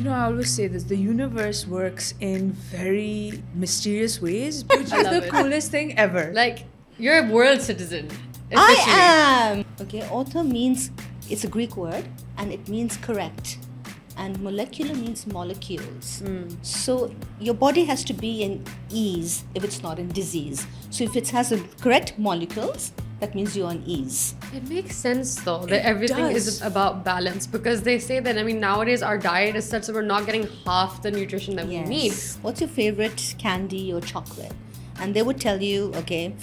I always say this, the universe works in very mysterious ways, which is love the it. coolest thing ever. Like, you're a world citizen. I officially. am. Okay, ortho means, it's a Greek word and it means correct. And molecular means molecules. So your body has to be in ease if it's not in disease. So if it has the correct molecules, that means you're on ease. It makes sense though that It everything does. is about balance, because they say that, I mean, nowadays our diet is such that we're not getting half the nutrition that we need. What's your favorite candy or chocolate? And they would tell you, okay,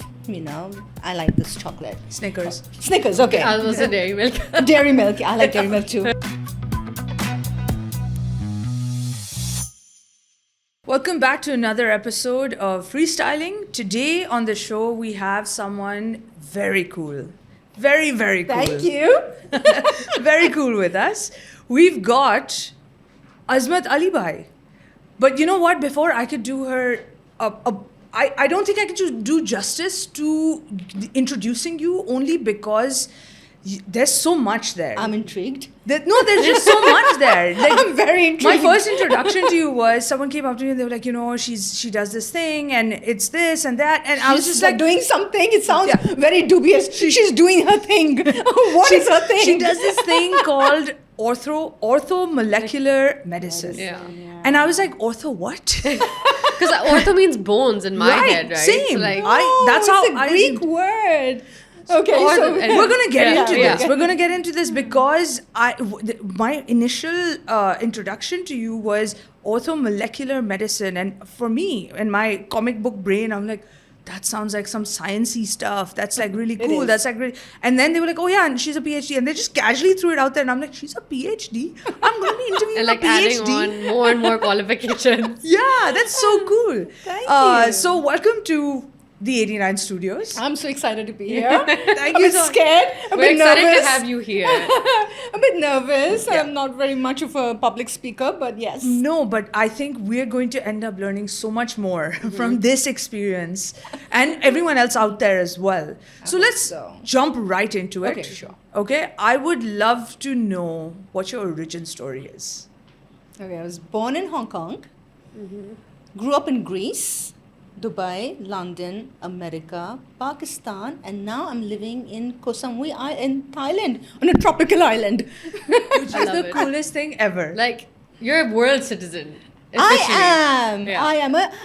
I like this chocolate. Snickers. Snickers, okay. I was a dairy milk. Dairy milk. I like dairy milk too. Welcome back to another episode of Freestyling. Today on the show, we have someone very cool. Very, very cool. Thank you. Very cool with us. We've got Azmat Alibhai. But you know what? Before I could do her, I don't think I could do justice to introducing you, only because there's so much there. I'm intrigued. There's just so much there. Like, I'm very intrigued. my first introduction to you was someone came up to me and they were like, she does this thing and it's this and that, and I was just like, doing something. It sounds Yeah. very dubious. She's doing her thing. What is her thing? She does this thing called orthomolecular medicine. Yeah. And I was like, ortho what? Because ortho means bones in my head, right? Same. So like, That's how it's a I Greek word. Okay, Or so the- we're gonna get into Yeah. this. We're gonna get into this because my initial introduction to you was orthomolecular medicine, and for me, in my comic book brain, I'm like, that sounds like some sciencey stuff. That's like really cool. is. That's like really. And then they were like, oh yeah, and she's a PhD, and they just casually threw it out there, and I'm like, she's a PhD. I'm gonna be interviewing and like a adding PhD. on more and more qualifications. Yeah, that's so cool. Thank you. So welcome to the 89 Studios. I'm so excited to be here. Thank a you bit so scared. A We're bit excited nervous. to have you here. A bit nervous. Yeah. I'm not very much of a public speaker, but yes. No, but I think we're going to end up learning so much more from this experience and everyone else out there as well. So let's so. jump right into it. Okay, sure. Okay, I would love to know what your origin story is. Okay, I was born in Hong Kong, grew up in Greece, Dubai, London, America, Pakistan, and now I'm living in Koh Samui in Thailand, on a tropical island. Which I is love the it. coolest thing ever. Like, you're a world citizen. I officially. am. Yeah.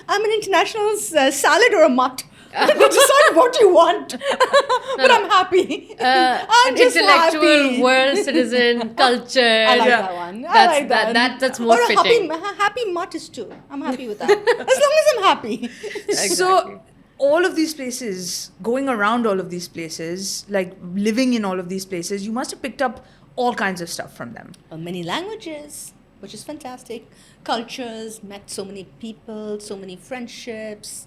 I'm an international salad or a mutt. Decide what you want. But I'm happy. I'm an just intellectual happy. world citizen culture. I like Yeah. that one. I That's- like that. that's more or a fitting. happy mutt is too. I'm happy with that. As long as I'm happy. So Exactly. all of these places, going around all of these places, like living in all of these places, you must have picked up all kinds of stuff from them. Many languages, which is fantastic. Cultures, met so many people, so many friendships.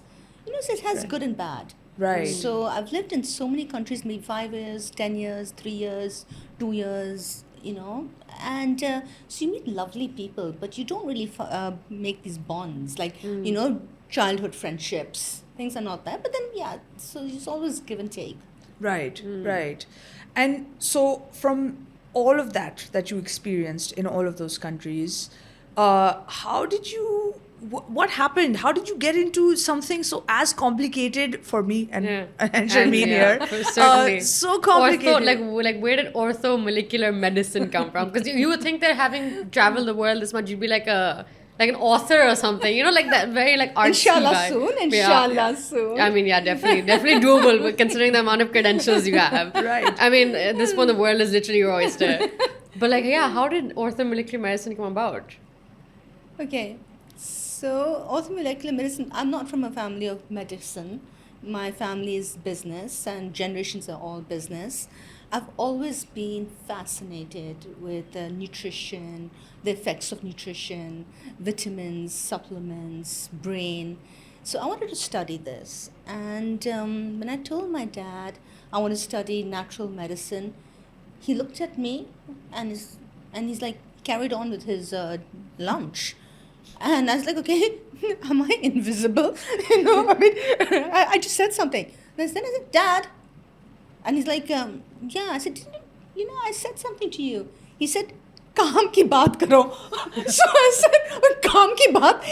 So it has good and bad. Right. So I've lived in so many countries, maybe 5 years, 10 years, 3 years, 2 years, and so you meet lovely people, but you don't really make these bonds, like, childhood friendships. Things are not there, but then, yeah, so it's always give and take. Right, right. And so from all of that you experienced in all of those countries, how did you, what happened? How did you get into something so as complicated for me and Sharmeen here? Certainly. So complicated. Like where did orthomolecular medicine come from? Because you would think that having traveled the world this much, you'd be like an author or something, like that very like artsy Inshallah vibe. soon, Yeah. inshallah soon. I mean, yeah, definitely doable, but considering the amount of credentials you have. Right. I mean, at this point, the world is literally your oyster. But like, yeah, how did orthomolecular medicine come about? Okay, so orthomolecular medicine, I'm not from a family of medicine. My family is business and generations are all business. I've always been fascinated with nutrition, the effects of nutrition, vitamins, supplements, brain. So I wanted to study this. And when I told my dad I want to study natural medicine, he looked at me and he's like carried on with his lunch. And I was like, okay, am I invisible? I just said something. And then I said, Dad. And he's like, yeah. I said, I said something to you. He said, काम की बात करो. So I said, काम की बात?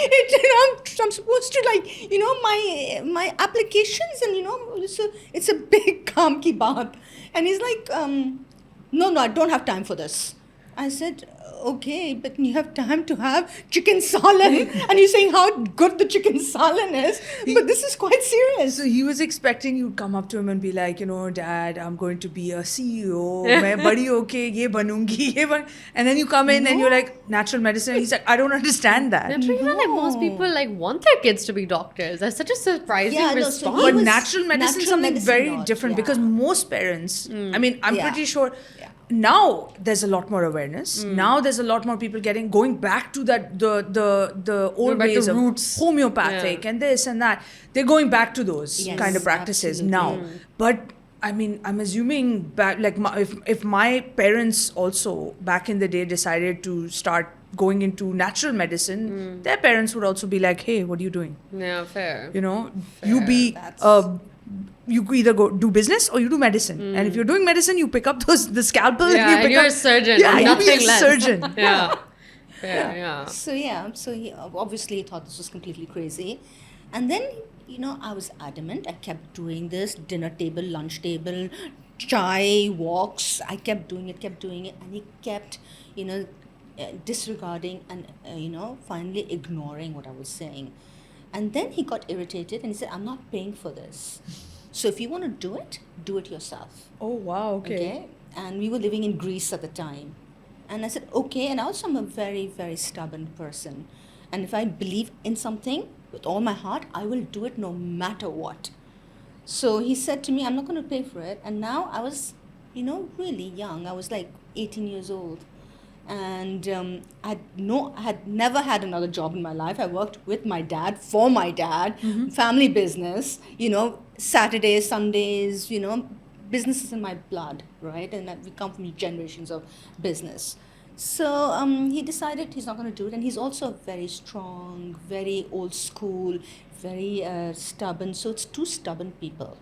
I'm supposed to my applications and it's a big काम की बात. And he's like, no, I don't have time for this. I said, okay, but you have time to have chicken salan, and you're saying how good the chicken salan is, but this is quite serious. So he was expecting you'd come up to him and be like, Dad, I'm going to be a CEO. मैं बड़ी होके ये बनूंगी, and then you come in and you're like, natural medicine. And he's like, I don't understand that. Don't you feel like most people want their kids to be doctors? That's such a surprising response. But natural medicine is something very different because most parents, I mean, I'm pretty sure now there's a lot more awareness. Now there's a lot more people going back to that the old ways of roots, homeopathic and this and that. They're going back to those kind of practices now. But I mean, I'm assuming back if my parents also back in the day decided to start going into natural medicine, their parents would also be like, hey, what are you doing? Yeah, fair. You be you either go do business or you do medicine. And if you're doing medicine, you pick up the scalpel and you're a surgeon. Yeah, and nothing you be a less. surgeon. Yeah. Yeah. So he obviously thought this was completely crazy. And then, I was adamant. I kept doing this, dinner table, lunch table, chai, walks. I kept doing it. And he kept, disregarding and, finally ignoring what I was saying. And then he got irritated and he said, I'm not paying for this. So if you want to do it yourself. Oh, wow. Okay. And we were living in Greece at the time. And I said, okay. And also I'm a very, very stubborn person. And if I believe in something with all my heart, I will do it no matter what. So he said to me, I'm not going to pay for it. And now I was, really young. I was like 18 years old. And I had never had another job in my life. I worked with my dad, for my dad, family business, Saturdays, Sundays, business is in my blood, right? And we come from generations of business. So he decided he's not going to do it. And he's also very strong, very old school, very stubborn. So it's two stubborn people.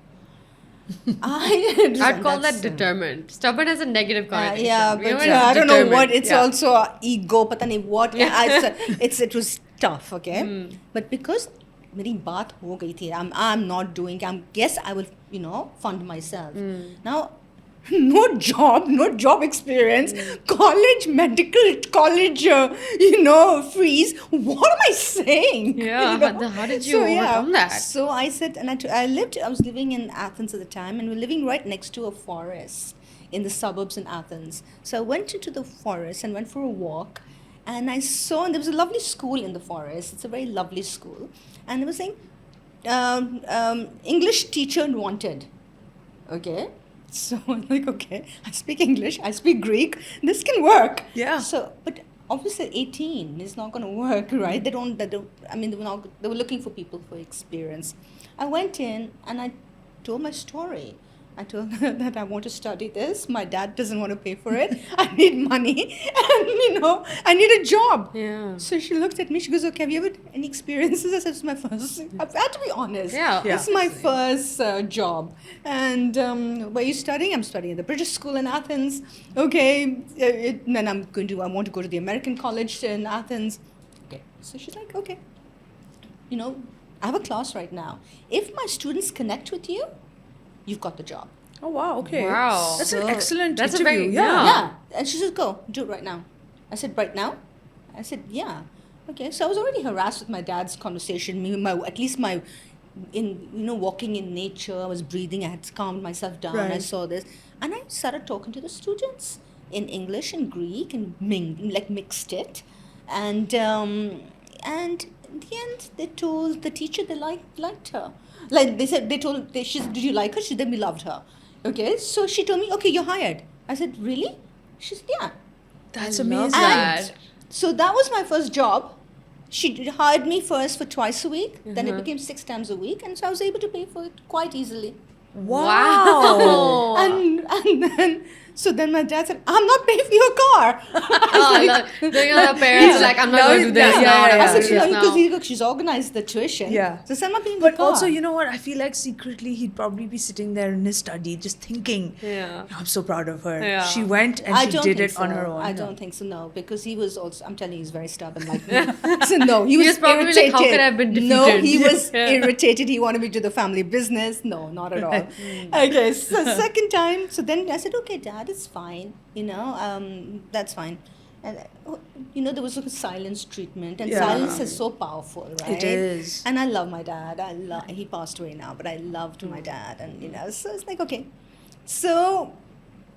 I'd call that determined. Stubborn has a negative connotation. But I don't know what. It's also ego. Pata nahi what. It was tough. Okay, but because मेरी बात हो गई थी, I'm not doing. Yes, I will fund myself. Now, no job experience, medical college, fees. What am I saying? Yeah, how did you overcome that? So I said, and I was living in Athens at the time, and we were living right next to a forest in the suburbs in Athens. So I went into the forest and went for a walk, and I saw, and there was a lovely school in the forest. It's a very lovely school, and they were saying, English teacher wanted. Okay. So I'm like, okay, I speak English, I speak Greek, this can work. Yeah. So, but obviously 18 is not going to work, right? They were looking for people for experience. I went in and I told my story. I told her that I want to study this. My dad doesn't want to pay for it. I need money and, I need a job. Yeah. So she looked at me. She goes, okay, have you ever had any experiences? I said, it's my first. I've had to be honest. Yeah. It's my first job. And where are you studying? I'm studying at the British School in Athens. Okay. Then I want to go to the American College in Athens. Okay. So she's like, okay. I have a class right now. If my students connect with you, you've got the job. Oh, wow. Okay. Wow. That's an excellent That's a interview. very, Yeah. And she said, go, do it right now. I said, right now? I said, yeah. Okay. So I was already harassed with my dad's conversation. Walking in nature, I was breathing, I had calmed myself down. Right. I saw this. And I started talking to the students in English and Greek and mixed it. And in the end, they told the teacher they liked her. She said, did you like her? She said, we loved her. Okay, so she told me, okay, you're hired. I said, really? She said, yeah. That's I love amazing. that. And so that was my first job. She hired me first for twice a week. Then it became 6 times a week. And so I was able to pay for it quite easily. Wow. And then, So then my dad said, I'm not paying for your car. The parents are like, I'm not going to do this now. I said, I'm gonna do this now. because she's organized the tuition. Yeah. So I'm not paying for the But car. also, you know what? I feel like secretly he'd probably be sitting there in his study just thinking, Yeah. I'm so proud of her. Yeah. She went and I she don't did think it so. on her own. I don't think so, no. Because he was also, I'm telling you, he's very stubborn like me. So no, he was probably like, irritated. how could I have been No, defeated? he was Yeah. irritated. He wanted me to do the family business. No, not at all. Okay, so second time, so then I said, okay, Dad, it's fine. That's fine. And there was a silence treatment, and Yeah. silence is so powerful, right? It is. And I love my dad. He passed away now, but I loved my dad, and so it's like, okay. So,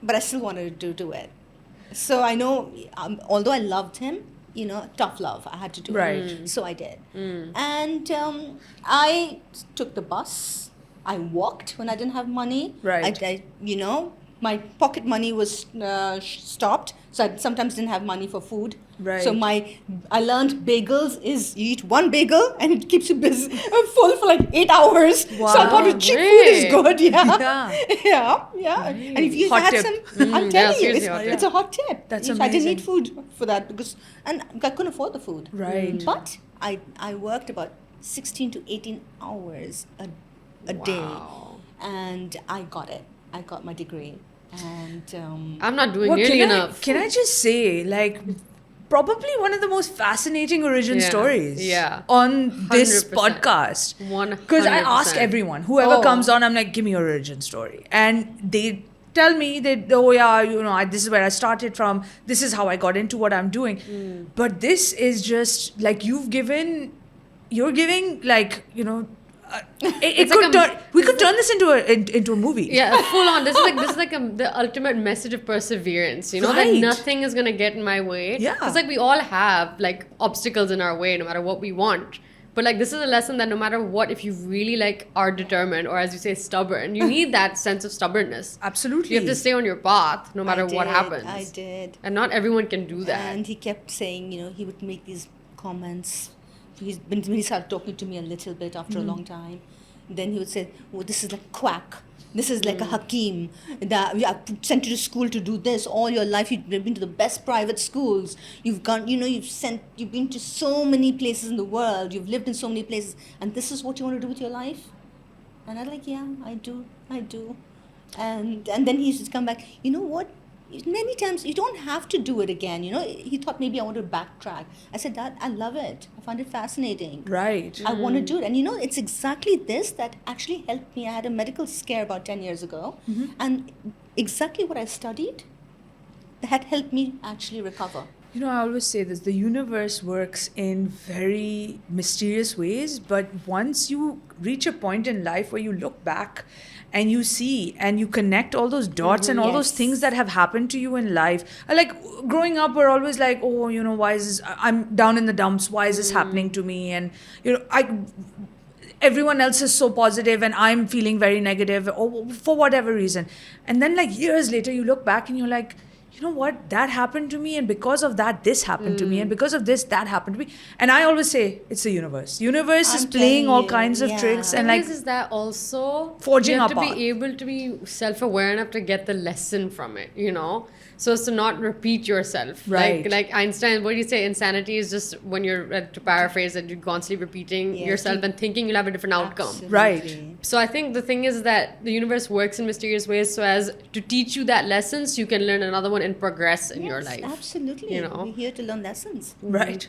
but I still wanted to do it. So I know, although I loved him, tough love, I had to do Right. it. So I did. And I took the bus. I walked when I didn't have money. Right. My pocket money was stopped, so I sometimes didn't have money for food. Right. So I learned bagels is you eat one bagel and it keeps you busy, full for like 8 hours. So I thought Wow, cheap food is great. good. Yeah. Yeah. yeah. And if you Hot had tip. some, I'm Yeah, telling you, seriously, hot it's tip. a hot tip. That's I didn't amazing. need food for that and I couldn't afford the food. Right. But I worked about 16 to 18 hours a day, Wow. and I got it. I got my degree. And I'm not doing Well, nearly enough. Can I just say, probably one of the most fascinating origin Yeah, stories yeah. on this 100%. podcast. 100%. Because I ask everyone, whoever Oh. comes on, I'm like, give me your origin story. And they tell me that, oh yeah, this is where I started from. This is how I got into what I'm doing. But this is just like you're giving we could turn this into a movie. Yeah, full on. This is like the ultimate message of perseverance. That Right. nothing is gonna get in my way. Yeah. Because we all have obstacles in our way, no matter what we want. But this is a lesson that no matter what, if you really are determined, or as you say, stubborn, you need that sense of stubbornness. Absolutely. You have to stay on your path no matter what did, happens. I did. And not everyone can do that. And he kept saying, he would make these comments. When he started talking to me a little bit after a long time, then he would say, "Oh, this is like quack. This is like a hakim. That we have sent you to school to do this all your life. You've been to the best private schools. You've gone, you've been to so many places in the world. You've lived in so many places, and this is what you want to do with your life." And I'm like, "Yeah, I do. And then he used to come back. You know what? Many times you don't have to do it again. He thought maybe I want to backtrack. I said, Dad, I love it. I find it fascinating. Right. I want to do it. And it's exactly this that actually helped me. I had a medical scare about 10 years ago. And exactly what I studied that helped me actually recover. I always say this, the universe works in very mysterious ways, but once you reach a point in life where you look back and you see and you connect all those dots and all those Yes. things that have happened to you in life. Like growing up, we're always like, oh, why is this, I'm down in the dumps, why is this happening to me? And, everyone else is so positive and I'm feeling very negative or for whatever reason. And then years later, you look back and you're like, you know what, that happened to me, and because of that, this happened to me, and because of this, that happened to me. And I always say, it's the universe. Universe is I'm playing telling all you, kinds of yeah. tricks, and And is that also forging you have our to path. be able to be self-aware enough to get the lesson from it, so as to not repeat yourself. Right. Like Einstein, what do you say? Insanity is just when you're, to paraphrase it, you're constantly repeating Yeah, yourself and thinking you'll have a different outcome. Absolutely. Right. So I think the thing is that the universe works in mysterious ways so as to teach you that lesson so you can learn another one and progress in your Yes, life. Absolutely. We're here to learn lessons. Right.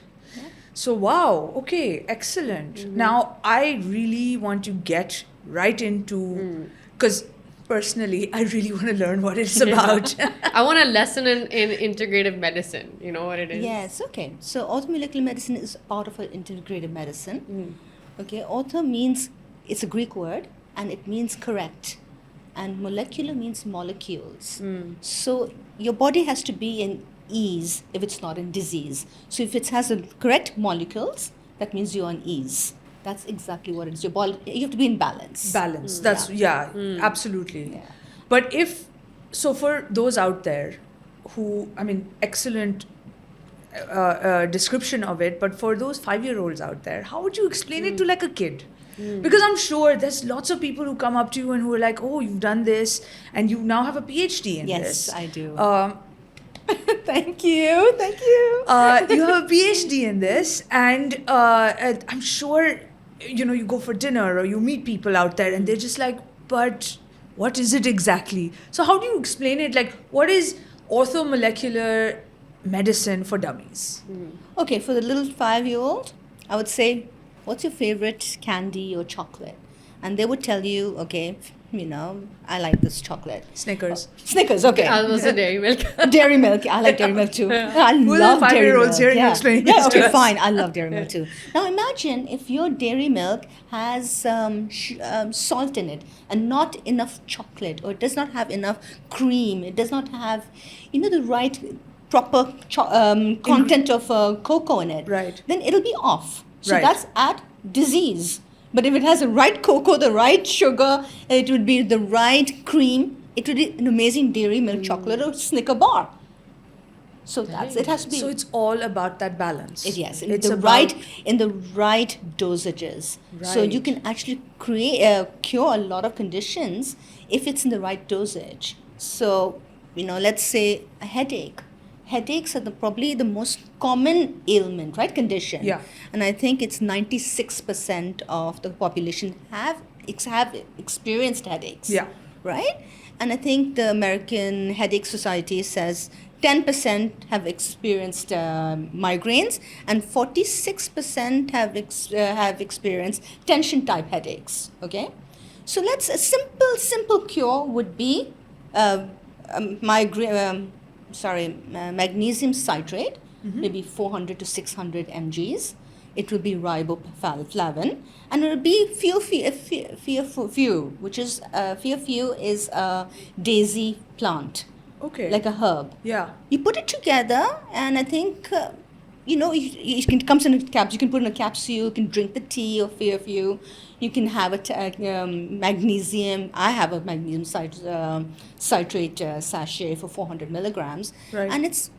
So, wow. Okay. Excellent. Now, I really want to get right into, because personally, I really want to learn what it's about. I want a lesson in integrative medicine. You know what it is? Yes, okay. So orthomolecular medicine is part of an integrative medicine. Okay, ortho means, it's a Greek word, and it means correct. And molecular means molecules. So your body has to be in ease if it's not in disease. So if it has the correct molecules, that means you're on ease. That's exactly what it is. Your body, you have to be in balance. Balance. That's, absolutely. Yeah. But so for those out there who, excellent description of it, but for those 5-year-olds out there, how would you explain it to a kid? Because I'm sure there's lots of people who come up to you and who are like, oh, you've done this and you now have a PhD in this. Yes, I do. Um, Thank you. Thank you. you have a PhD in this, and I'm sure, you go for dinner or you meet people out there and they're just like, but what is it exactly? So how do you explain it? Like, what is orthomolecular medicine for dummies? Okay, for the little 5-year-old, I would say, what's your favorite candy or chocolate? And they would tell you, okay, I like this chocolate. Snickers. Snickers, okay. I was a dairy milk. Dairy milk. I like dairy milk too. I Who are the love dairy 5-year-olds milk. hearing you explain Yeah, this to okay, us? fine. I love dairy milk too. Now imagine if your dairy milk has salt in it and not enough chocolate, or it does not have enough cream. It does not have, the right proper content of cocoa in it. Right. Then it'll be off. So Right. that's at disease. But if it has the right cocoa, the right sugar, it would be the right cream, it would be an amazing dairy milk chocolate or Snicker bar. So it has to be. So it's all about that balance. Yes, It's in about the right dosages. So you Right. can actually cure a lot of conditions if it's in the right dosage. So let's say a headache. Headaches are probably the most common ailment, right? Condition. Yeah. And I think it's 96% of the population have experienced headaches. Yeah. Right? And I think the American Headache Society says 10% have experienced migraines and 46% have experienced tension type headaches. Okay? So a simple cure would be magnesium citrate, maybe 400 to 600 mgs. It will be riboflavin, and it will be few, which is few is a daisy plant, Okay. like a herb. Yeah. You put it together, and I think it comes in a capsule. You can put in a capsule. You can drink the tea of few. You can have magnesium. I have a magnesium citrate sachet for 400 milligrams, Right. and it's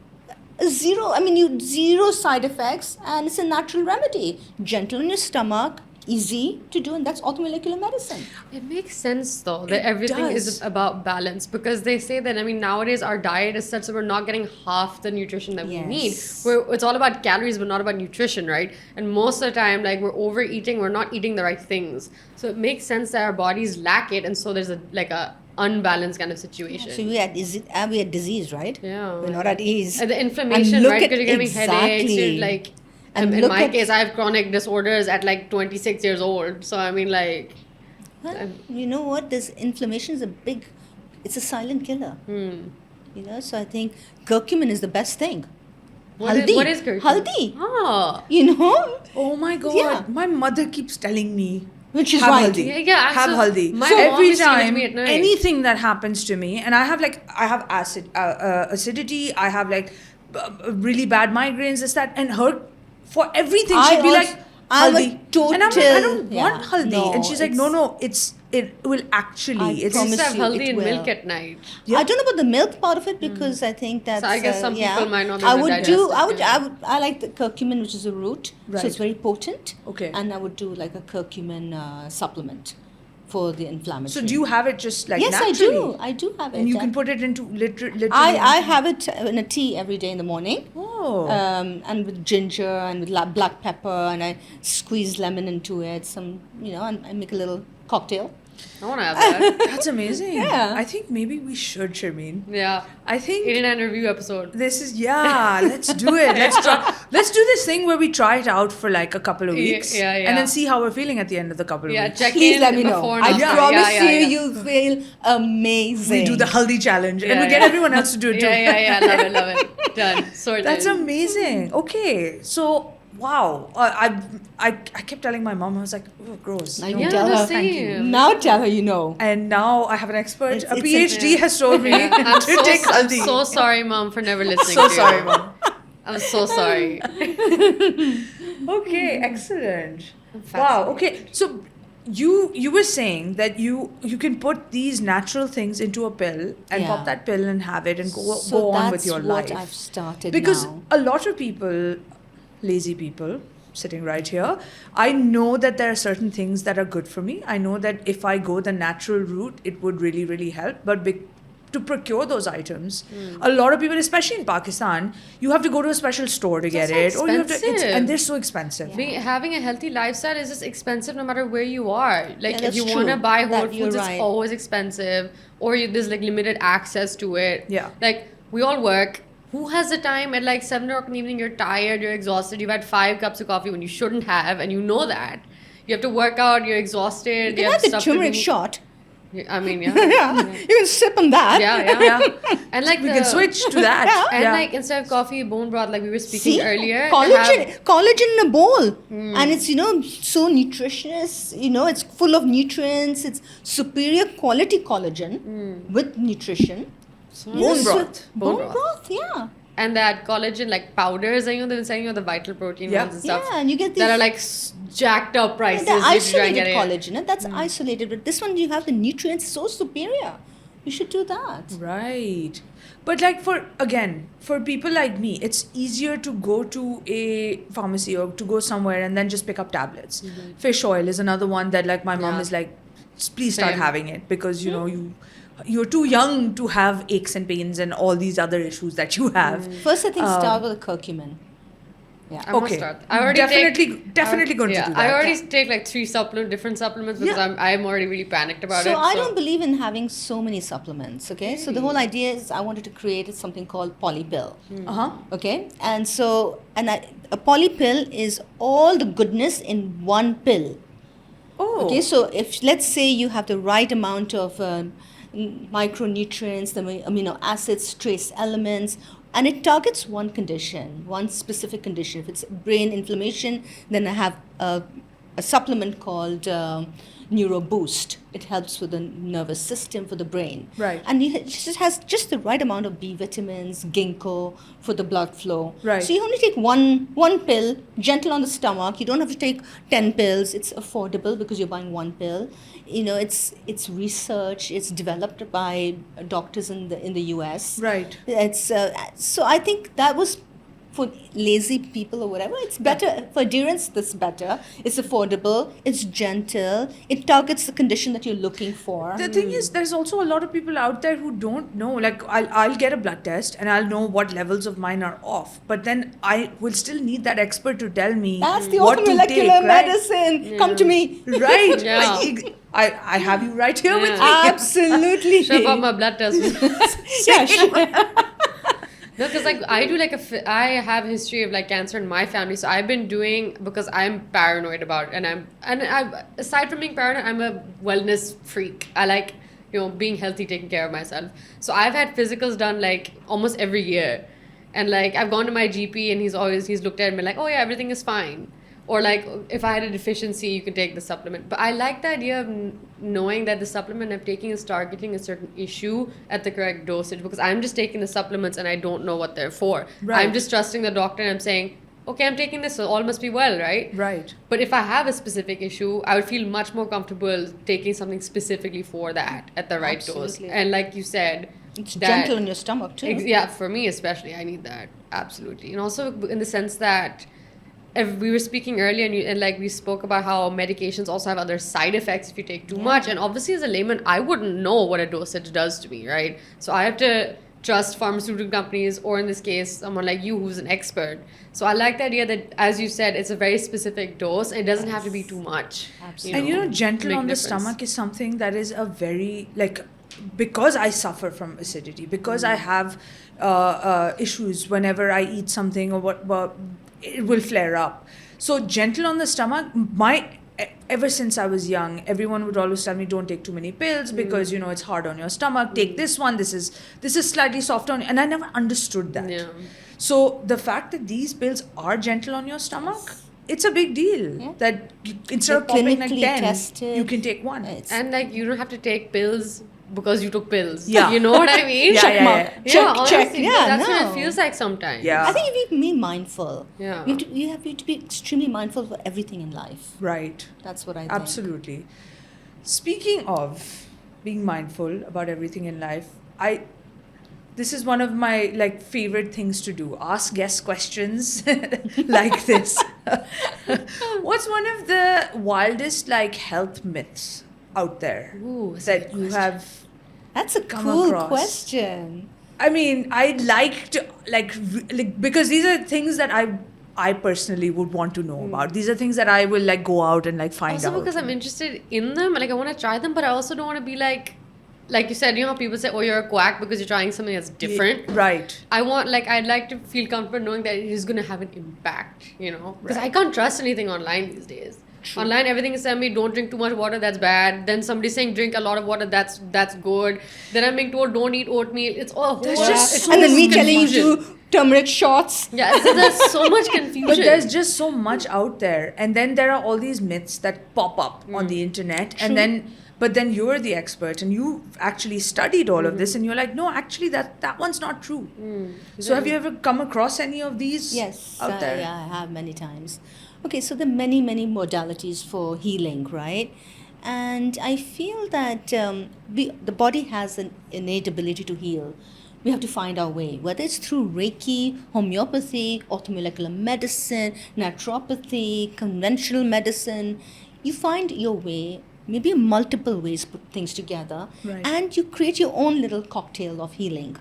zero side effects, and it's a natural remedy, gentle on your stomach, easy to do, and that's orthomolecular medicine. It makes sense though that It everything does. is about balance, because they say that nowadays our diet is such that we're not getting half the nutrition that we need. Yes. It's all about calories but not about nutrition, right? And most of the time we're overeating, we're not eating the right things. So it makes sense that our bodies lack it, and so there's a unbalanced kind of situation. So we had disease, right? Yeah. We're not at ease. And the inflammation, look right? at- Because you're getting headaches. exactly. You're like, And in look my at- case, I have chronic disorders at 26 years old. So Well, you know what? This inflammation is it's a silent killer. So I think curcumin is the best thing. what is curcumin? Haldi. Oh. Oh my God. Yeah. My mother keeps telling me, Which is have right. haldi. Yeah, Have so haldi. my So mom every used to give it to time, me at night. anything that happens to me, and I have acidity, I have really bad migraines, and her, for everything, I she'd be also- like, I'm a haldi. And I'm like, I don't total- want yeah, haldi. no, And she's like, no, it will actually. I It's I used promise to have you healthy it in will. milk at night. Yeah. I don't know about the milk part of it because I think that's. So I guess some people might not be I able to would digest do. it, yeah. I like the curcumin, which is a root, Right. so it's very potent. Okay. And I would do like a curcumin supplement for the inflammatory. So do you have it just Yes, naturally? I do have it. And you can put it into literally. I have it in a tea every day in the morning. Oh. And with ginger and with black pepper, and I squeeze lemon into it. And I make a little cocktail. I want to have that. That's amazing. Yeah. I think maybe we should, Sharmeen. Yeah. I think 89 review episode. this is, let's do it. Let's do this thing where we try it out for a couple of weeks. Yeah, yeah. And then see how we're feeling at the end of the couple of Yeah, weeks. check Please in let me know. before and I after. promise Yeah, yeah. you'll feel amazing. We do the haldi challenge and Yeah, we get yeah. everyone else to do it too. Yeah. Love it. Done. Sorted. That's amazing. Okay. So, wow. I kept telling my mom, I was like, oh, gross. Now you Yeah, tell the her. same. Now tell her you know. And now I have an expert. It's A a- PhD has told me I'm to take I'm haldi. so sorry, Mom, for never listening So to you. sorry, mom. I'm so sorry. Okay, excellent. Wow. Okay, so you were saying that you can put these natural things into a pill and Yeah. pop that pill and have it and go So on that's with your what life. I've started Because now. a lot of people, lazy people, sitting right here, I know that there are certain things that are good for me. I know that if I go the natural route, it would really, really help. But to procure those items, a lot of people, especially in Pakistan, you have to go to a special store to get it, so or you have to, expensive. and they're so expensive. Having a healthy lifestyle is just expensive no matter where you are. Like, Yeah, if you that's want to true. buy Whole That you're Foods, right. it's always expensive, or there's like limited access to it. Yeah. Like, we all work. Who has the time at like 7 o'clock in the evening? You're tired, you're exhausted, you've had 5 cups of coffee when you shouldn't have, and you know that. You have to work out, you're exhausted. You can have the turmeric shot. I mean, yeah. Yeah, you can sip on that. Yeah. And like We can switch to that. Yeah. And Yeah. like instead of coffee, bone broth, like we were speaking See, earlier. collagen in a bowl, and it's so nutritious. It's full of nutrients. It's superior quality collagen with nutrition. Bone broth. Bone broth. broth, yeah. And that collagen like powders, they've been selling the vital protein Yeah. ones and stuff. Yeah, and you get that are these- like jacked up prices. The if you try and isolated get it. collagen, and that's isolated. But this one, you have the nutrients so superior. You should do that. Right. But like for people like me, it's easier to go to a pharmacy or to go somewhere and then just pick up tablets. Fish oil is another one that like my mom Yeah. is like, please start Same. having it because you're too young to have aches and pains and all these other issues that you have. First, I think start with the curcumin. Yeah. I'm gonna Okay. start. I already Definitely going to do that. I already take like 3 different supplements because Yeah. I'm already really panicked about So it. I don't believe in having so many supplements. Okay, so the whole idea is I wanted to create something called polypill. Uh-huh. Okay, and so a polypill is all the goodness in one pill. Oh. Okay, so if let's say you have the right amount of micronutrients, the amino acids, trace elements, and it targets one condition, one specific condition. If it's brain inflammation, then I have a supplement called NeuroBoost. It helps with the nervous system for the brain. Right. And it just has just the right amount of B vitamins, ginkgo for the blood flow. Right. So you only take one pill, gentle on the stomach. You don't have to take 10 pills. It's affordable because you're buying one pill. It's research. It's developed by doctors in the US. Right. It's so I think that was for lazy people or whatever. It's better for adherence. That's better. It's affordable. It's gentle. It targets the condition that you're looking for. The thing is, there's also a lot of people out there who don't know. Like, I'll get a blood test and I'll know what levels of mine are off. But then I will still need that expert to tell me That's the what to take, orthomolecular right? medicine. Come to me. Right. Yeah. I have you right here with me. Absolutely. Should have got my blood test. Yeah, sure. No, because like I do I have a history of like cancer in my family, so I've been doing because I'm paranoid about it, and I aside from being paranoid, I'm a wellness freak. I like being healthy, taking care of myself. So I've had physicals done like almost every year, and like I've gone to my GP and he's looked at me like, oh yeah, everything is fine. Or like if I had a deficiency, you can take the supplement. But I like the idea of knowing that the supplement I'm taking is targeting a certain issue at the correct dosage, because I'm just taking the supplements and I don't know what they're for. Right. I'm just trusting the doctor and I'm saying, okay, I'm taking this, so all must be well, right? Right. But if I have a specific issue, I would feel much more comfortable taking something specifically for that at the right Absolutely. dose. And like you said, It's that- gentle on your stomach too. Yeah, for me especially, I need that. Absolutely. And also in the sense that if we were speaking earlier and like we spoke about how medications also have other side effects if you take too much. And obviously as a layman, I wouldn't know what a dosage does to me, right? So I have to trust pharmaceutical companies, or in this case, someone like you who's an expert. So I like the idea that, as you said, it's a very specific dose. And it doesn't have to be too much. Absolutely. And gentle make on the difference. stomach is something that is a very, like, because I suffer from acidity, because I have issues whenever I eat something or what it will flare up. So gentle on the stomach, ever since I was young, everyone would always tell me, don't take too many pills because it's hard on your stomach. Take this one. This is slightly soft on you. And I never understood that. Yeah. So the fact that these pills are gentle on your stomach, it's a big deal. Yeah. That instead of They're popping like clinically 10, tested. you can take one. It's And like you don't have to take pills because you took pills. Yeah. You know what I mean? Yeah, check yeah, mark. yeah. Check, honestly, check. but Yeah, that's what no. it feels like sometimes. Yeah. I think you need to be mindful. Yeah. You have to be extremely mindful for everything in life. Right. That's what I think. Absolutely. Speaking of being mindful about everything in life, this is one of my like favorite things to do. Ask guest questions like this. What's one of the wildest like health myths out there Ooh, that's a that good you question. have? That's a Come cool across. question. I mean, I'd like to like because these are things that I personally would want to know about. These are things that I will like go out and like find Also out. because I'm interested in them, like I want to try them, but I also don't want to be like you said, you know, people say, oh, you're a quack because you're trying something that's different. Right. I'd like to feel comfortable knowing that it is going to have an impact, you know, because Right. I can't trust anything online these days. Online, everything is telling me don't drink too much water, that's bad. Then somebody's saying drink a lot of water, that's good. Then I'm being told don't eat oatmeal. It's all There's whole- just it's so And then all me telling you confusion. to turmeric shots. Yeah, so there's so much confusion. But there's just so much out there, and then there are all these myths that pop up on the internet, and then you're the expert, and you actually studied all of this, and you're like, no, actually that one's not true. So have you ever come across any of these? Yes, out there. yeah, I have many times. Okay, so there are many, many modalities for healing, right? And I feel that the body has an innate ability to heal. We have to find our way, whether it's through Reiki, homeopathy, orthomolecular medicine, naturopathy, conventional medicine. You find your way, maybe multiple ways, put things together, Right. and you create your own little cocktail of healing.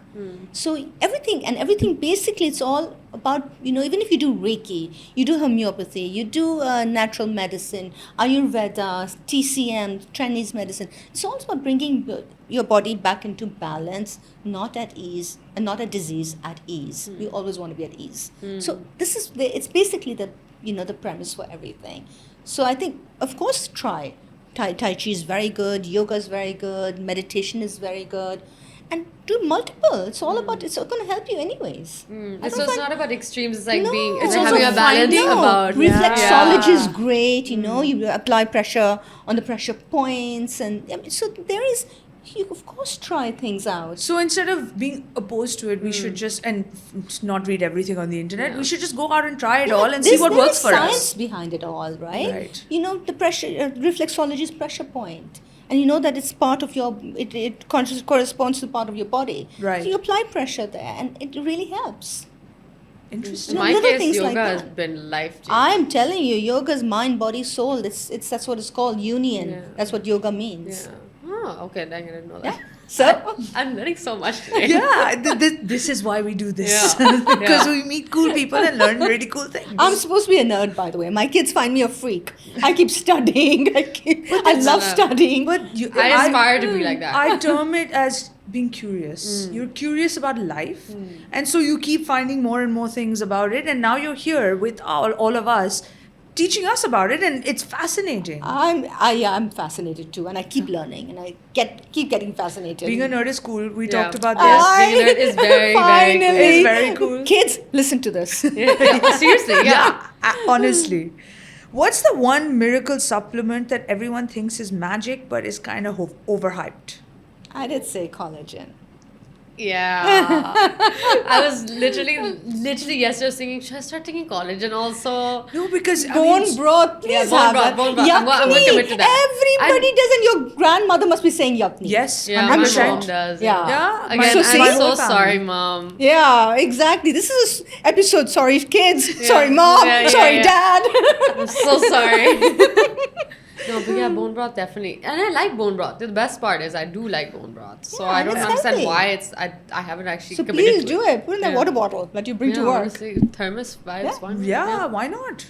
So everything basically, it's all about, you know, even if you do Reiki, you do homeopathy, you do natural medicine, Ayurveda, TCM, Chinese medicine, it's all about bringing your body back into balance, not at ease, and not a disease, at ease. We always want to be at ease. So it's basically the premise for everything. So I think, of course, try. Tai Chi is very good, yoga is very good, meditation is very good, and do multiple. It's all about, it's all going to help you anyways. I So don't it's find- not about extremes, it's like No, being, it's it's like also having a balance finding- about. reflexology is Yeah. great, you know, you apply pressure on the pressure points, and I mean, so there is, you of course try things out. So instead of being opposed to it, we should just not read everything on the internet. Yeah. We should just go out and try it Yeah, all and see there's- what there works is for science us. behind it all, right? Right. You know, the pressure reflexology is pressure point, and you know that it's part of your, it corresponds to part of your body. Right. So you apply pressure there, and it really helps. In Interesting. my little case, things yoga like has that. been life-changing. I'm telling you, yoga's mind, body, soul. It's that's what it's called, union. Yeah. That's what yoga means. Yeah. Oh, okay. Dang, I didn't know that. Yeah. So I'm learning so much today. Yeah, this is why we do this. Yeah. Because Yeah. we meet cool people and learn really cool things. I'm supposed to be a nerd, by the way. My kids find me a freak. I keep studying. I love studying. But I aspire to be like that. I term it as being curious. You're curious about life, and so you keep finding more and more things about it. And now you're here with all of us, teaching us about it, and it's fascinating. I'm fascinated too, and I keep learning, and I keep getting fascinated. Being a nerd is cool. We Yeah. talked about Yes. this. being a nerd is very, very cool. Finally. It's very cool. Kids, listen to this. Yeah, seriously, yeah. Honestly. What's the one miracle supplement that everyone thinks is magic but is kind of overhyped? I did say collagen. Yeah. I was literally yesterday was thinking, should I start taking collagen also? No, because Bone broth, please Yeah, bone have broth, that. bone broth. I'm gonna Yuckney. commit to that. Everybody does, and your grandmother must be saying yuckney. yes, Yeah, 100%. my mom does. Yeah. Yeah, Again, So I'm see- so whole sorry, family. mom. Yeah, exactly. This is an episode. Sorry, kids. Yeah. Sorry, mom. Yeah, yeah, sorry, yeah. dad. I'm so sorry. No, but yeah, bone broth definitely, and I like bone broth. The best part is I do like bone broth, so Yeah, I and don't it's understand healthy. why I haven't actually So committed please to do it. Put it in that Yeah. water bottle that you bring Yeah, to work. honestly, thermos vibes. Yeah. Why not? Yeah, why not?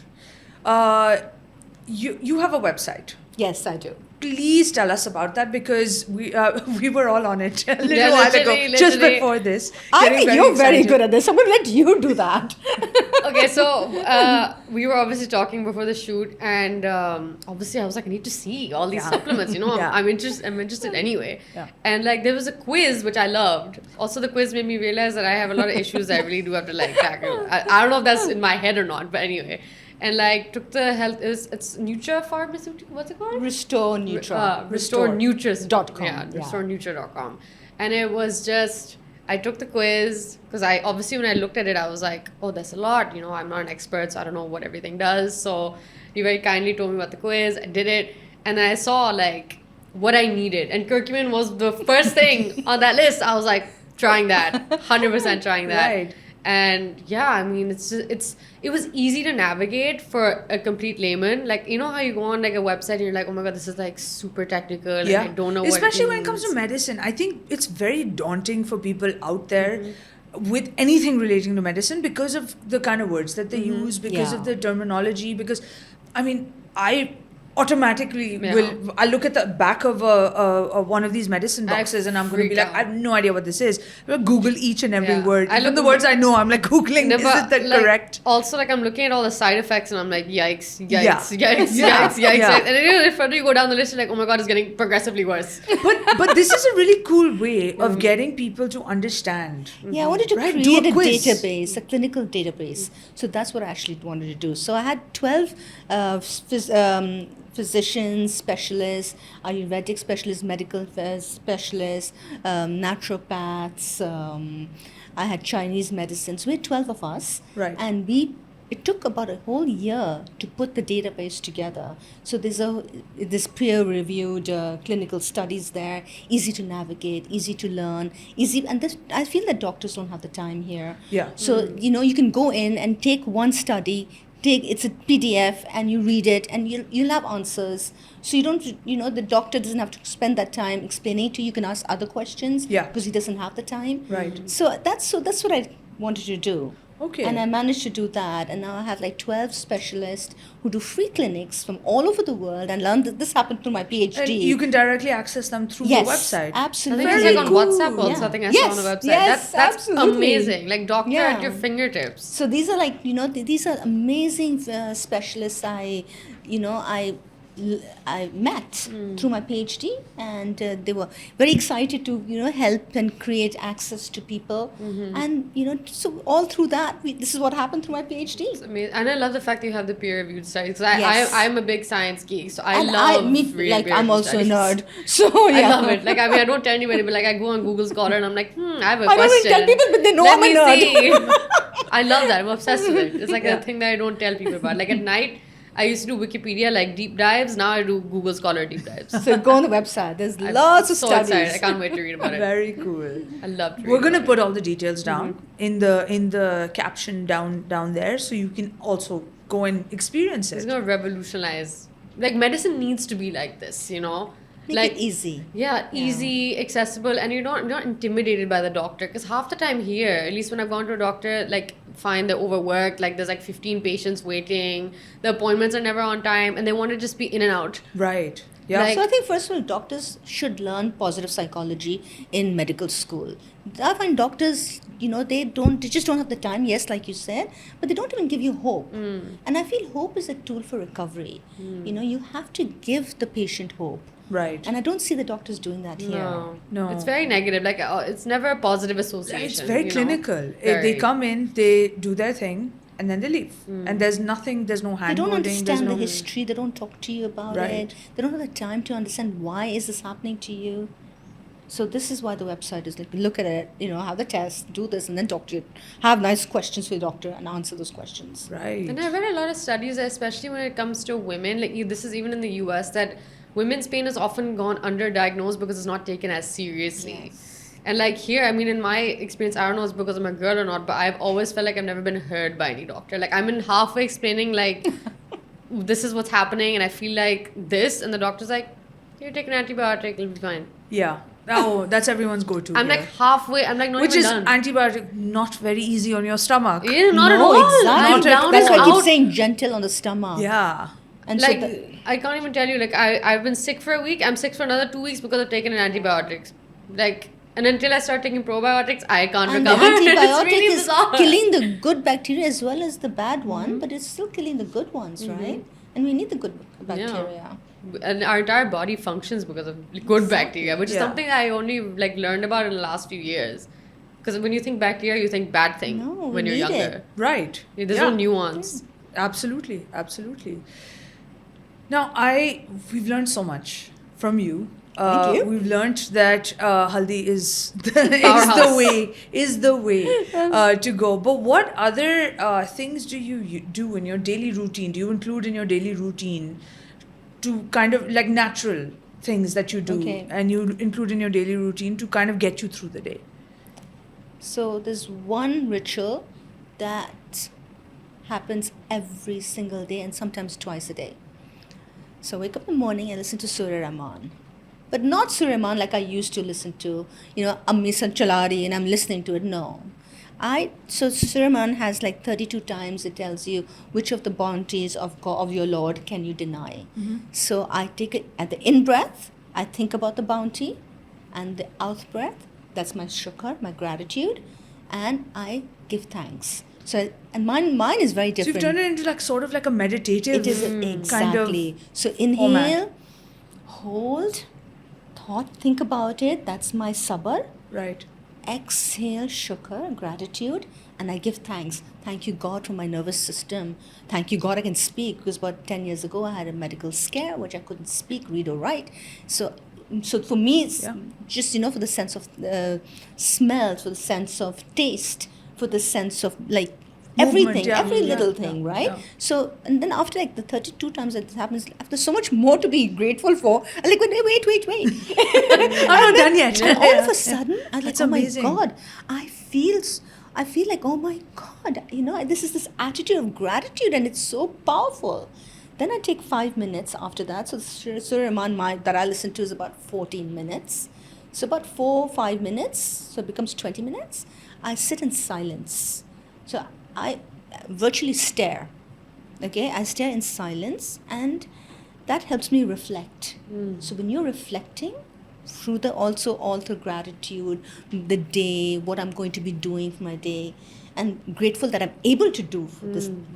You have a website. Yes, I do. Please tell us about that because we were all on it a little Yeah, while ago, literally, just literally. before this. I Getting think you're very excited. good at this. I'm going to let you do that. Okay, so we were obviously talking before the shoot, and obviously I was like, I need to see all these Yeah. supplements. You know, Yeah. I'm interested anyway. Yeah. And like there was a quiz which I loved. Also, the quiz made me realize that I have a lot of issues that I really do have to like tackle. I don't know if that's in my head or not, but anyway. And like took the health it's Nutra Pharmaceutical. What's it called? Restore Nutra. RestoreNutris.com. Yeah, Yeah. RestoreNutra.com. And it was just, I took the quiz because I obviously when I looked at it, I was like, oh, that's a lot. You know, I'm not an expert, so I don't know what everything does. So you very kindly told me about the quiz. I did it. And then I saw like what I needed. And curcumin was the first thing on that list. I was like, trying that. 100% trying that. Right. And yeah, I mean, it was easy to navigate for a complete layman. Like, you know how you go on like a website and you're like, oh my God, this is like super technical and I don't know Especially what when it comes to medicine. I think it's very daunting for people out there with anything relating to medicine because of the kind of words that they use, because of the terminology, because, I mean, I automatically I'll look at the back of a one of these medicine boxes and I'm going to be like, I have no idea what this is. I'll Google each and every word. Even the words I know, I'm like Googling, is it that correct? Also, like, I'm looking at all the side effects and I'm like, yikes. And then in front of you go down the list, you're like, oh my God, it's getting progressively worse. But this is a really cool way of getting people to understand. Yeah, I wanted to create a database, a clinical database. So that's what I actually wanted to do. So I had 12 physicians, specialists, Ayurvedic specialists, medical specialists, naturopaths. I had Chinese medicine. So we had 12 of us. Right. And it took about a whole year to put the database together. So there's peer-reviewed clinical studies there, easy to navigate, easy to learn, and I feel that doctors don't have the time here. Yeah. So, you can go in and take one study, it's a PDF and you read it and you'll have answers. So you don't, the doctor doesn't have to spend that time explaining it to you. You can ask other questions because he doesn't have the time. Right. So that's what I wanted to do. Okay. And I managed to do that. And now I have like 12 specialists who do free clinics from all over the world and learn that this happened through my PhD. And you can directly access them through the website. Absolutely. I think it's like on WhatsApp also. I think I saw on the website. Yes, that's absolutely. amazing. Like doctor at your fingertips. So these are like, these are amazing specialists I met through my PhD, and they were very excited to help and create access to people, and so all through that this is what happened through my PhD. It's amazing. And I love the fact that you have the peer-reviewed studies. I'm a big science geek, so I'm also a nerd, so I love it. Like, I mean, I don't tell anybody, but like I go on Google Scholar and I'm like, I have a question. I don't even tell people, but they know I'm a nerd. See. I love that. I'm obsessed with it. It's like a thing that I don't tell people about. Like at night, I used to do Wikipedia like deep dives. Now I do Google Scholar deep dives. So go on the website. There's lots of studies. So excited. I can't wait to read about it. Very cool. I love to read. We're gonna put all the details down in the caption down there, so you can also go and experience it. It's gonna revolutionize. Like medicine needs to be like this, Make it easy. Yeah, easy, accessible, and you're not intimidated by the doctor. Because half the time here, at least when I've gone to a doctor, like, fine, they're overworked, like there's like 15 patients waiting, the appointments are never on time, and they want to just be in and out. Right. Yeah. So I think first of all, doctors should learn positive psychology in medical school. I find doctors, they just don't have the time, yes, like you said, but they don't even give you hope. And I feel hope is a tool for recovery. You have to give the patient hope. Right. And I don't see the doctors doing that here. No. It's very negative. Like, it's never a positive association. It's very clinical. They come in, they do their thing, and then they leave. And there's no hand-holding. They don't understand the history. They don't talk to you about Right. it. They don't have the time to understand why is this happening to you. So this is why the website is like, look at it, have the test, do this, and then talk to you. Have nice questions for your doctor and answer those questions. Right. And I've read a lot of studies, especially when it comes to women. Like, this is even in the US, that women's pain is often gone underdiagnosed because it's not taken as seriously. Yes. And like here, I mean, in my experience, I don't know if it's because I'm a girl or not, but I've always felt like I've never been heard by any doctor. Like, I'm in halfway explaining, like, this is what's happening, and I feel like this, and the doctor's like, you take an antibiotic, it'll be fine. Yeah. Oh, that's everyone's go-to. I'm like halfway, I'm like not Which even is done. antibiotic not very easy on your stomach. Yeah, not at all. Exactly. Down That's and why I keep out. saying gentle on the stomach. Yeah. And Like, so I can't even tell you, like, I've been sick for a week, I'm sick for another 2 weeks because I've taken antibiotics. Like, and until I start taking probiotics, I can't and the recover. It's antibiotic really is bizarre. killing the good bacteria as well as the bad one, but it's still killing the good ones, right? And we need the good bacteria. And our entire body functions because of good bacteria, which is Yeah. something I only like learned about in the last few years. Because when you think bacteria, you think bad thing No, we when you're need younger. it. Right. There's no nuance. Absolutely. Absolutely. Now, we've learned so much from you. Thank you. We've learned that haldi is Powerhouse. is the way to go. But what other things do you do in your daily routine? Do you include in your daily routine to kind of like natural things that you do, Okay. and you include in your daily routine to kind of get you through the day? So there's one ritual that happens every single day and sometimes twice a day. So I wake up in the morning and listen to Surya Rahman. But not Surya Rahman like I used to listen to, Ammi Sanchalari and I'm listening to it. No. So Surya Rahman has like 32 times it tells you which of the bounties of God, of your Lord can you deny. So I take it at the in breath, I think about the bounty, and the out breath, that's my shukr, my gratitude, and I give thanks. So, and mine is very So different. you've turned it into like sort of like a meditative It is kind of exactly. So inhale, hold, think about it. That's my sabr. right. Exhale, shukr, gratitude, and I give thanks. Thank you, God, for my nervous system. Thank you, God, I can speak, because about 10 years ago I had a medical scare which I couldn't speak, read or write. So for me, it's just, for the sense of smell, for the sense of taste, for the sense of like everything, every little thing, right? Yeah. So, and then after like the 32 times that this happens, after so much more to be grateful for, I'm like, wait. I'm not done yet. And all of a sudden, I'm like, That's oh amazing. my God, I feel like, oh my God, this is this attitude of gratitude and it's so powerful. Then I take 5 minutes after that. So Surya Rahman that I listen to is about 14 minutes. So about 4-5 minutes, so it becomes 20 minutes. I sit in silence. So I virtually stare. Okay, I stare in silence, and that helps me reflect. So when you're reflecting through all through gratitude, the day, what I'm going to be doing for my day, and grateful that I'm able to do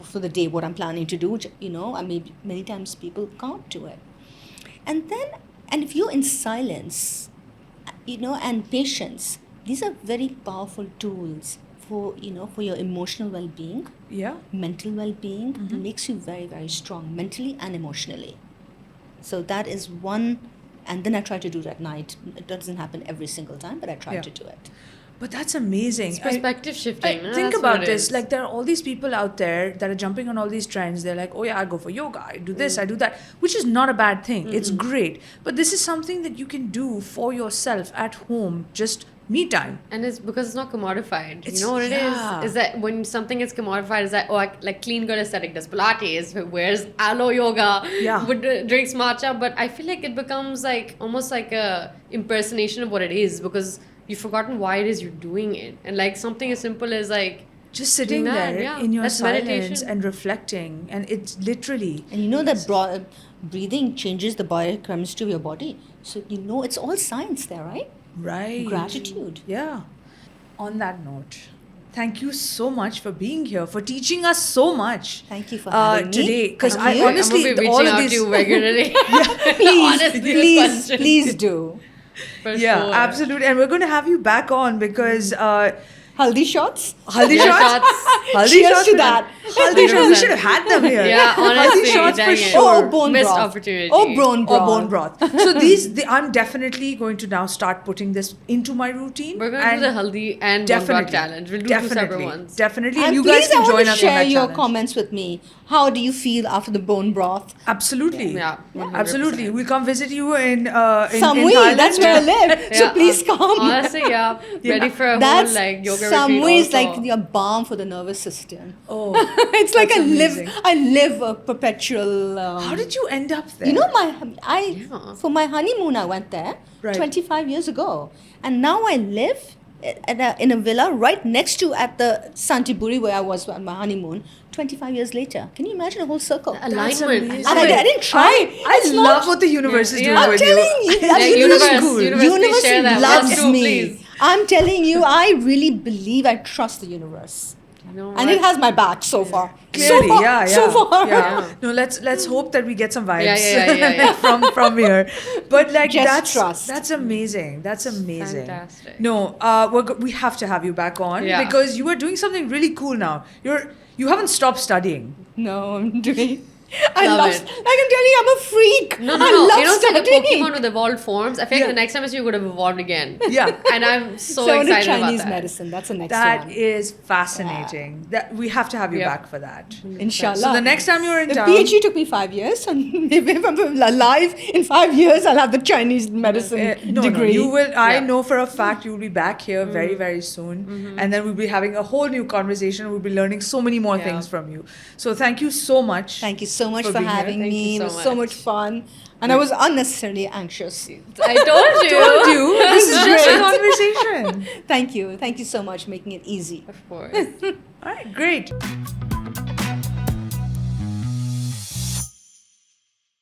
for the day what I'm planning to do, which I mean many times people can't do it. And if you're in silence, and patience, these are very powerful tools for your emotional well-being, mental well-being. It makes you very, very strong mentally and emotionally. So that is one, and then I try to do it at night. It doesn't happen every single time, but I try to do it. But that's amazing. It's perspective shifting. Think That's about what it this. is. Like, there are all these people out there that are jumping on all these trends. They're like, oh yeah, I go for yoga, I do this, I do that, which is not a bad thing. It's great. But this is something that you can do for yourself at home, just me time. And it's because it's not commodified. It's- You know what it yeah. is? Is that when something is commodified, is that, like clean girl aesthetic does Pilates, wears aloe yoga, drinks matcha. But I feel like it becomes like almost like a impersonation of what it is, because you've forgotten why it is you're doing it. And like something as simple as like Just sitting doing that, there in your that's silence meditation. and reflecting. And it's literally... And that breathing changes the biochemistry of your body. So it's all science there, right? Right. Gratitude. Yeah. On that note, thank you so much for being here, for teaching us so much. Thank you for having me. Today, because Thank I you. honestly, I'm gonna be all reaching of out these... to you regularly. Please do. For Yeah, sure. absolutely. And we're going to have you back on because... Haldi shots? Haldi Yeah, shots? shots. Haldi Cheers shots to for- that. Haldi shots. We should have had them here. Yeah, honestly, Haldi shots for dang it. sure. Bone Missed broth. opportunity. Bone broth. Or bone broth. So I'm definitely going to now start putting this into my routine. We're going to do the haldi and bone broth challenge. We'll do two separate ones. Definitely. And you please, guys can I join want us to on share that your challenge. comments with me. How do you feel after the bone broth? Absolutely. Yeah, 100%. Absolutely. We'll come visit you in Samui, Thailand. that's where I live. So Yeah, please come. Honestly, yeah. Ready for a That's whole like yoga Samui retreat is like also. your balm for the nervous system. Oh, It's like that's amazing. I live a perpetual. How did you end up there? Yeah. For my honeymoon I went there Right. 25 years ago, and now I live in a villa right next to at the Santiburi where I was on my honeymoon. 25 years later, can you imagine a whole circle? That's Alignment. amazing. And I didn't try. I It's love not- what the universe is Yeah. doing I'm with telling you. you, that's Yeah, really universe, cool. universe, please share that. loves Let's do, me. please. I'm telling you, I really believe I trust the universe. know And what? it has my back so far. Clearly, so far, yeah. So far. Yeah. No, let's hope that we get some vibes Yeah. from here. But like Just that's trust. that's amazing. That's amazing. Fantastic. No, we have to have you back on because you are doing something really cool now. You haven't stopped studying. No, I'm doing. I Love love, it. like I'm telling you, I'm a freak. No. I love You know, it's like a studying. Pokemon with evolved forms. I feel Yeah. like the next time I see you would have evolved again. Yeah. And I'm so So into excited about Chinese that. medicine. That's the next That one. is fascinating. That we have to have you Yep. back for that. Inshallah. So the next time you're in The town, PhD took me 5 years, and if I'm alive in 5 years, I'll have the Chinese medicine no, degree. you will. I Yeah. know for a fact you will be back here very, very soon, and then we'll be having a whole new conversation. We'll be learning so many more Yeah. things from you. So thank you so much. Thank you so much For for, being here. having Thank me. you It so was so much. much fun, and I was unnecessarily anxious. I told you. Told you this is just a Great. conversation. Thank you so much, making it easy. Of course. All right, great.